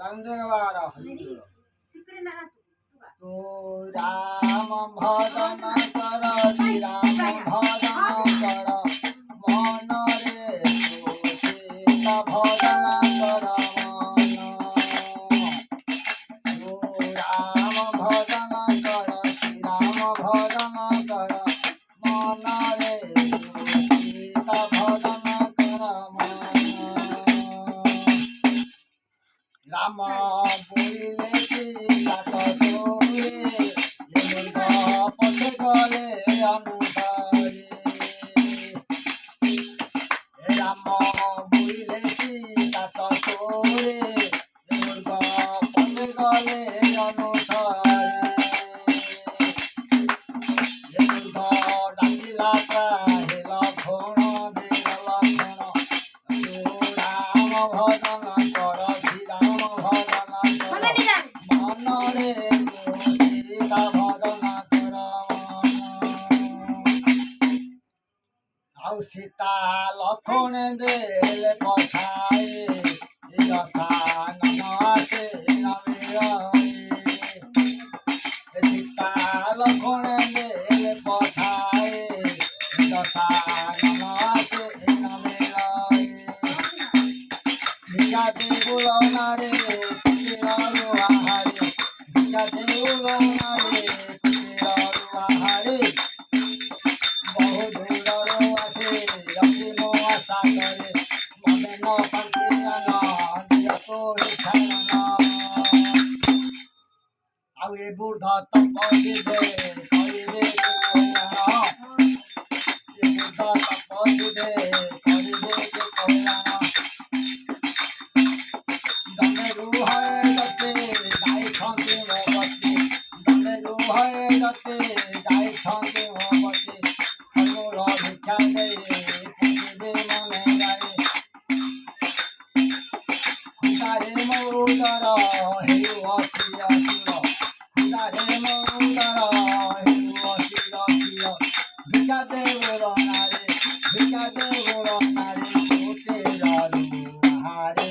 तो राम भजन कर श्री राम भजन कर मन रे तो सीता भजन कर मन तो राम भजन कर श्री राम भजन कर मन रे तो सीता भजन कर मन राम बोले सीता तोरे पथे गले अनुसारे राम बोले सीता तोरे पथे गले अनुसारे डाकिला प्राहे लक्षण दे लक्षण राम भजन कर श्री राम भजन कर मन रे सीता भजन कर आउ सीता लक्षण देले पठाए दशा नमासे नमीराए सीता लक्षण देले पठाए दशा नमासे नमीराए भिया देउलो नारे तिरारो आहारे भिया देउलो नारे तिरारो आहारे बहु दूररो आसे रखिनो आशा करे मने न पंकियाना दिया कोई छाना आउ ए बुढ़ तपस्वी दे करिबे कल्याण ए बुढ़ तपस्वी दे करिबे कल्याण दमे रुहाए रते गाई छंगे मोबती दमे रुहाए रते गाई छंगे मोबती अनुर भिक्षा दे पुजिबे मने गाए खुदारे मौदर हेउ असिया सुर खुदारे मौदर हेउ असिया सुर भिक्षा दे गोर नारे भिक्षा दे गोर नारे छोटे रारू हारे